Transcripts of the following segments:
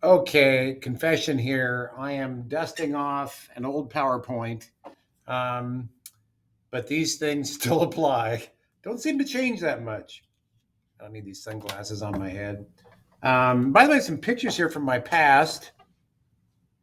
Okay, confession here. I am dusting off an old PowerPoint, um, but these things still apply. Don't seem to change that much. I don't need these sunglasses on my head. By the way, some pictures here from my past.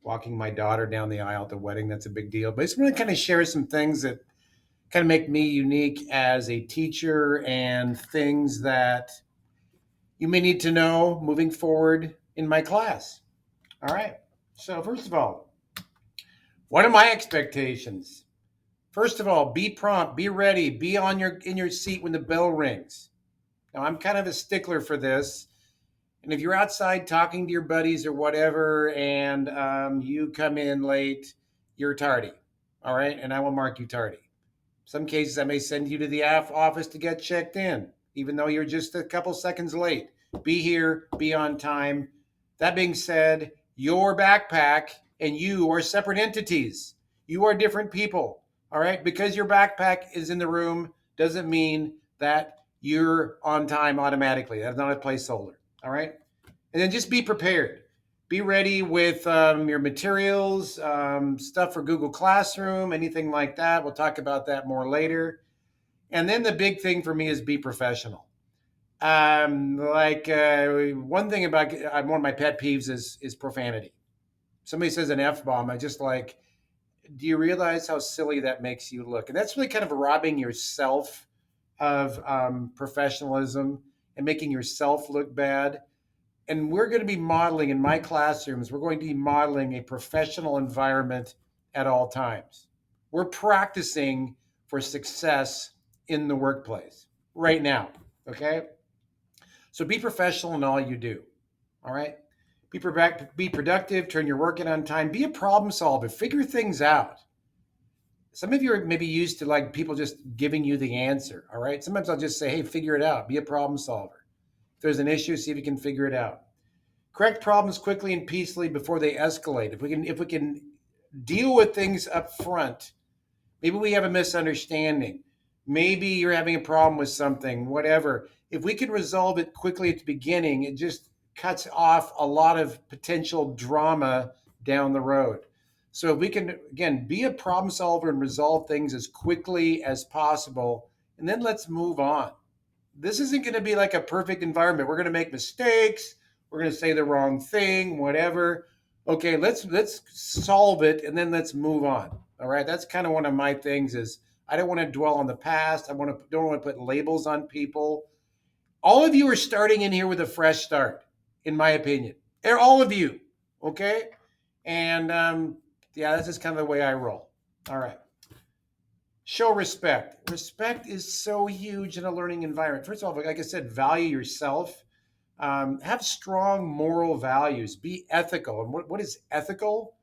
Walking my daughter down the aisle at the wedding, that's a big deal. But I just want to kind of share some things that kind of make me unique as a teacher and things that you may need to know moving forward in my class. All right. So, first of all, what are my expectations? First of all, be prompt, be ready, be on your in your seat when the bell rings. Now, I'm kind of a stickler for this. And if you're outside talking to your buddies or whatever, and you come in late, you're tardy. All right, and I will mark you tardy. Some cases, I may send you to the office to get checked in, even though you're just a couple seconds late. Be here, be on time. That being said, your backpack and you are separate entities. You are different people. All right. Because your backpack is in the room doesn't mean that you're on time automatically. That's not a placeholder. All right. And then just be prepared. Be ready with your materials, stuff for Google Classroom, anything like that. We'll talk about that more later. And then the big thing for me is be professional. One thing about one of my pet peeves is profanity. Somebody says an F bomb, I just like, do you realize how silly that makes you look? And that's really kind of robbing yourself of professionalism and making yourself look bad. And we're going to be modeling in my classrooms, we're going to be modeling a professional environment at all times. We're practicing for success in the workplace right now. Okay. So be professional in all you do. All right. Be productive, turn your work in on time, be a problem solver, figure things out. Some of you are maybe used to like people just giving you the answer. All right. Sometimes I'll just say, hey, figure it out, be a problem solver. If there's an issue, see if you can figure it out. Correct problems quickly and peacefully before they escalate. If we can deal with things up front, maybe we have a misunderstanding. Maybe you're having a problem with something, whatever. If we can resolve it quickly at the beginning, it just cuts off a lot of potential drama down the road. So if we can again be a problem solver and resolve things as quickly as possible, and then let's move on. This isn't going to be like a perfect environment. We're going to make mistakes. We're going to say the wrong thing, whatever. Okay, let's solve it and then let's move on. All right, that's kind of one of my things is I don't want to dwell on the past. Don't want to put labels on people. All of you are starting in here with a fresh start, in my opinion. They're all of you, okay? And yeah, that's just kind of the way I roll. All right. Show respect. Respect is so huge in a learning environment. First of all, like I said, value yourself. Have strong moral values. Be ethical. And what is ethical?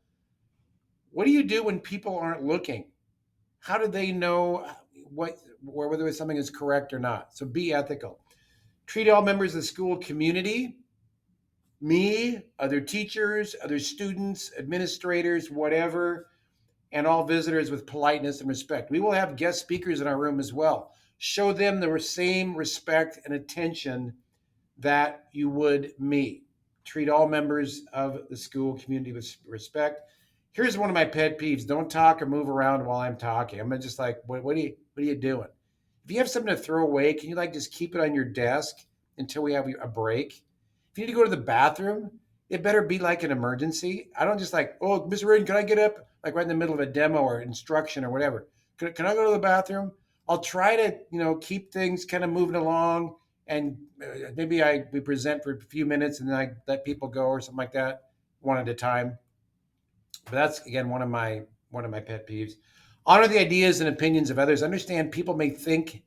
What do you do when people aren't looking? How do they know whether something is correct or not? So be ethical. Treat all members of the school community, me, other teachers, other students, administrators, whatever, and all visitors with politeness and respect. We will have guest speakers in our room as well. Show them the same respect and attention that you would me. Treat all members of the school community with respect. Here's one of my pet peeves: don't talk or move around while I'm talking. I'm just like, what are you doing? If you have something to throw away, can you like just keep it on your desk until we have a break? If you need to go to the bathroom, it better be like an emergency. I don't just like, oh, Mr. Reardon, can I get up? Like right in the middle of a demo or instruction or whatever. Can I go to the bathroom? I'll try to, keep things kind of moving along, and maybe we present for a few minutes and then I let people go or something like that, one at a time. But that's again one of my pet peeves. Honor the ideas and opinions of others. Understand people may think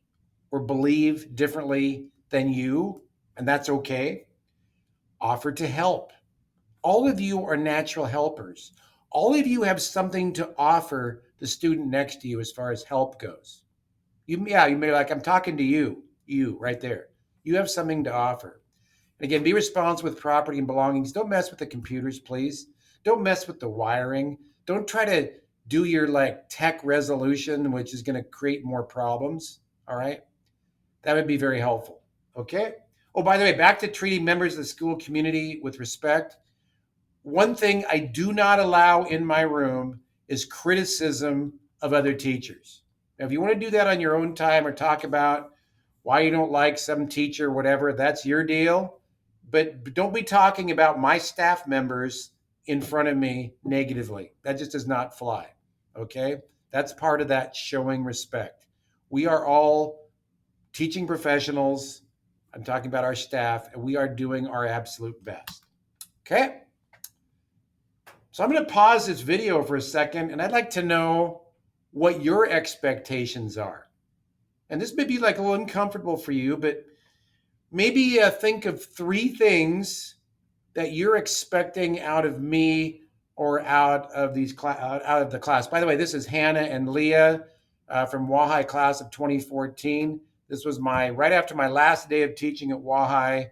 or believe differently than you, and that's okay. Offer to help. All of you are natural helpers. All of you have something to offer the student next to you as far as help goes. You may be like, I'm talking to you right there. You have something to offer. And again, be responsible with property and belongings. Don't mess with the computers, please. Don't mess with the wiring. Don't try to do your like tech resolution, which is going to create more problems. All right. That would be very helpful. Okay. Oh, by the way, back to treating members of the school community with respect. One thing I do not allow in my room is criticism of other teachers. Now, if you want to do that on your own time or talk about why you don't like some teacher, whatever, that's your deal. But don't be talking about my staff members in front of me negatively. That just does not fly. Okay? That's part of that showing respect. We are all teaching professionals. I'm talking about our staff, and we are doing our absolute best. Okay? So I'm going to pause this video for a second, and I'd like to know what your expectations are. And this may be like a little uncomfortable for you, but maybe think of 3 things that you're expecting out of me or out of out of the class. By the way, this is Hannah and Leah from Wahai class of 2014. This was right after my last day of teaching at Wahai.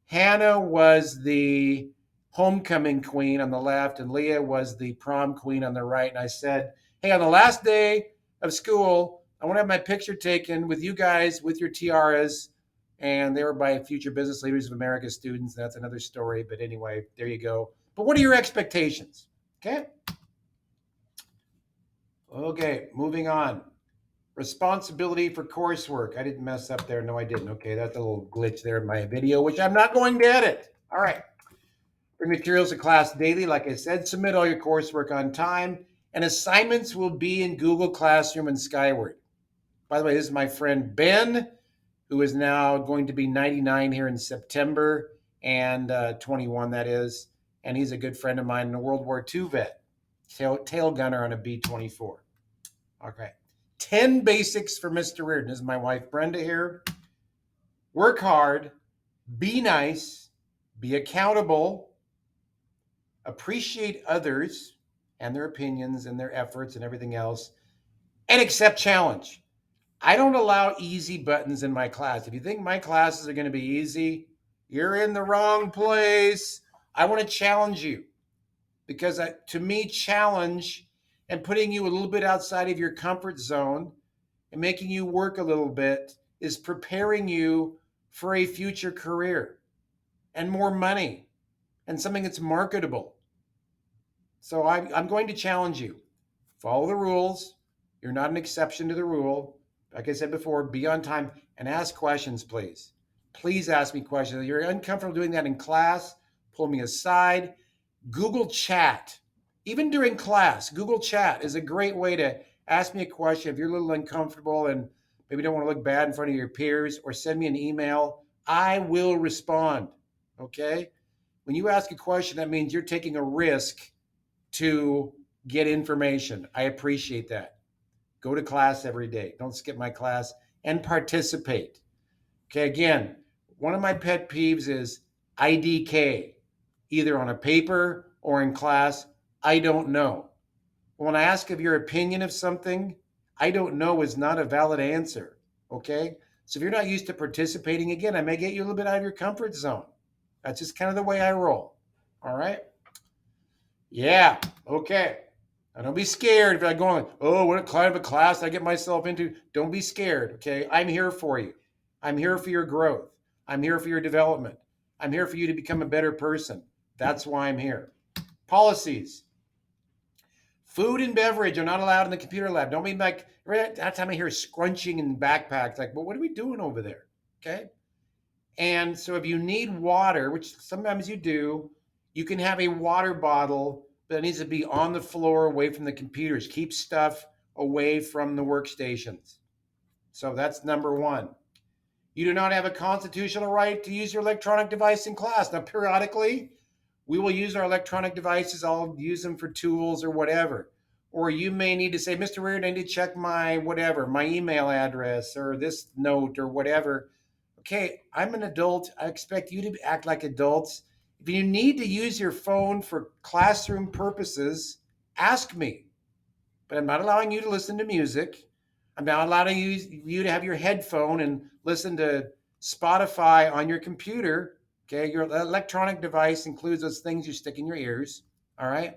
Hannah was the homecoming queen on the left, and Leah was the prom queen on the right. And I said, hey, on the last day of school, I want to have my picture taken with you guys with your tiaras. And they were by Future Business Leaders of America students. That's another story. But anyway, there you go. But what are your expectations? Okay. Okay, moving on. Responsibility for coursework. I didn't mess up there. No, I didn't. Okay, that's a little glitch there in my video, which I'm not going to edit. All right. Bring materials to class daily. Like I said, submit all your coursework on time. And assignments will be in Google Classroom and Skyward. By the way, this is my friend Ben, who is now going to be 99 here in September, and 21, that is. And he's a good friend of mine and a World War II vet, tail gunner on a B-24. Okay. 10 basics for Mr. Reardon. This is my wife, Brenda, here. Work hard, be nice, be accountable, appreciate others and their opinions and their efforts and everything else, and accept challenge. I don't allow easy buttons in my class. If you think my classes are going to be easy, you're in the wrong place. I want to challenge you because to me, challenge and putting you a little bit outside of your comfort zone and making you work a little bit is preparing you for a future career and more money and something that's marketable. So I'm going to challenge you. Follow the rules. You're not an exception to the rule. Like I said before, be on time and ask questions, please. Please ask me questions. If you're uncomfortable doing that in class, pull me aside. Google Chat. Even during class, Google Chat is a great way to ask me a question if you're a little uncomfortable and maybe don't want to look bad in front of your peers, or send me an email. I will respond, okay? When you ask a question, that means you're taking a risk to get information. I appreciate that. Go to class every day. Don't skip my class and participate. Okay, again, one of my pet peeves is IDK, either on a paper or in class. I don't know. When I ask of your opinion of something, I don't know is not a valid answer. Okay? So if you're not used to participating, again, I may get you a little bit out of your comfort zone. That's just kind of the way I roll. All right? Yeah. Okay. Now don't be scared if you're going, oh, what kind of a class did I get myself into? Don't be scared. Okay. I'm here for you. I'm here for your growth. I'm here for your development. I'm here for you to become a better person. That's why I'm here. Policies. Food and beverage are not allowed in the computer lab. Don't be like, that time I hear scrunching in backpacks. Like, well, what are we doing over there? Okay. And so if you need water, which sometimes you do, you can have a water bottle, but it needs to be on the floor away from the computers. Keep stuff away from the workstations. So that's number 1. You do not have a constitutional right to use your electronic device in class. Now, periodically, we will use our electronic devices. I'll use them for tools or whatever. Or you may need to say, Mr. Reardon, I need to check my whatever, my email address or this note or whatever. Okay, I'm an adult. I expect you to act like adults. If you need to use your phone for classroom purposes, ask me. But I'm not allowing you to listen to music. I'm not allowing you to have your headphone and listen to Spotify on your computer. Okay, your electronic device includes those things you stick in your ears. All right.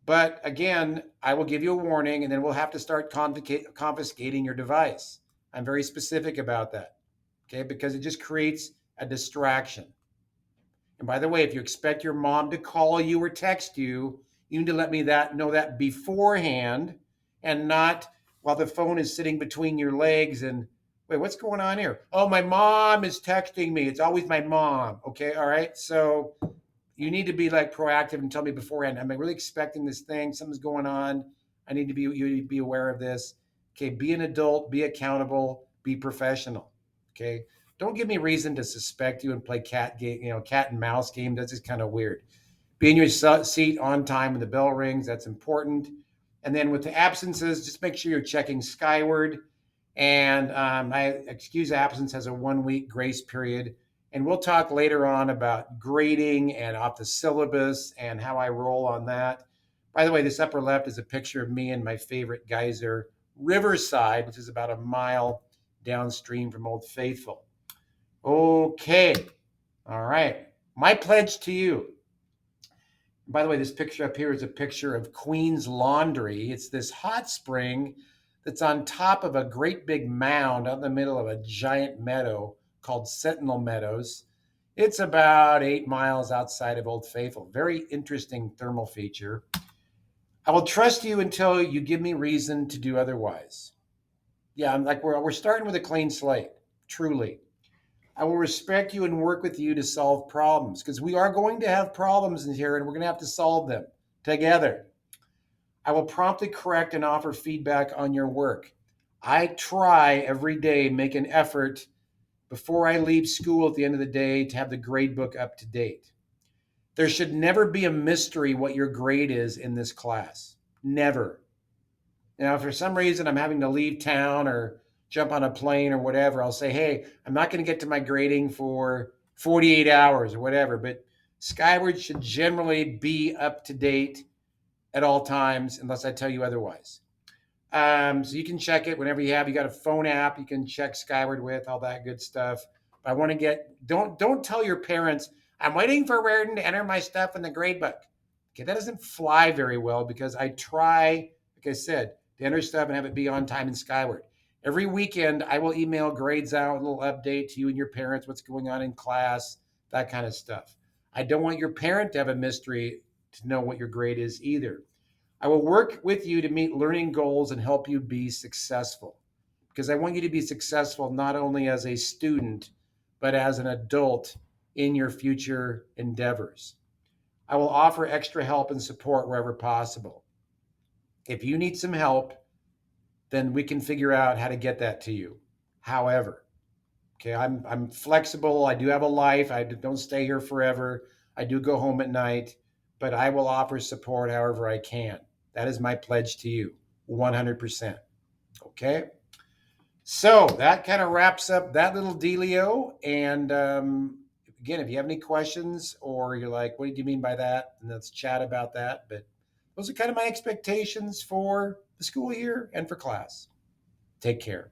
But again, I will give you a warning and then we'll have to start confiscating your device. I'm very specific about that. Okay, because it just creates a distraction. And by the way, if you expect your mom to call you or text you, you need to let me know that beforehand and not while the phone is sitting between your legs and wait, what's going on here? Oh, my mom is texting me. It's always my mom. Okay, all right. So you need to be like proactive and tell me beforehand. Am I really expecting this thing? Something's going on. I need to be you need to be aware of this. Okay, be an adult, be accountable, be professional. Okay, don't give me reason to suspect you and play cat game, cat and mouse game. That's just kind of weird. Be in your seat on time when the bell rings. That's important. And then with the absences, just make sure you're checking skyward. And my excuse absence has a 1 week grace period. And we'll talk later on about grading and off the syllabus and how I roll on that. By the way, this upper left is a picture of me and my favorite geyser, Riverside, which is about a mile downstream from Old Faithful. Okay. All right. My pledge to you. By the way, this picture up here is a picture of Queen's Laundry. It's this hot spring that's on top of a great big mound out in the middle of a giant meadow called Sentinel Meadows. It's about 8 miles outside of Old Faithful. Very interesting thermal feature. I will trust you until you give me reason to do otherwise. Yeah, I'm like we're starting with a clean slate, truly. I will respect you and work with you to solve problems because we are going to have problems in here and we're going to have to solve them together. I will promptly correct and offer feedback on your work. I try every day, make an effort before I leave school at the end of the day to have the grade book up to date. There should never be a mystery what your grade is in this class. Never. Now, if for some reason I'm having to leave town or jump on a plane or whatever, I'll say, hey, I'm not going to get to my grading for 48 hours or whatever. But Skyward should generally be up to date at all times unless I tell you otherwise. So you can check it whenever you have. You got a phone app you can check Skyward with, all that good stuff. But I want to don't tell your parents, I'm waiting for Reardon to enter my stuff in the grade book. Okay, that doesn't fly very well because I try, like I said, to enter stuff and have it be on time in Skyward. Every weekend, I will email grades out, a little update to you and your parents, what's going on in class, that kind of stuff. I don't want your parent to have a mystery to know what your grade is either. I will work with you to meet learning goals and help you be successful because I want you to be successful not only as a student, but as an adult in your future endeavors. I will offer extra help and support wherever possible. If you need some help, then we can figure out how to get that to you. However, okay, I'm flexible. I do have a life. I don't stay here forever. I do go home at night, but I will offer support however I can. That is my pledge to you, 100%. Okay. So that kind of wraps up that little dealio. And again, if you have any questions or you're like, what did you mean by that? And let's chat about that. But those are kind of my expectations for the school year and for class. Take care.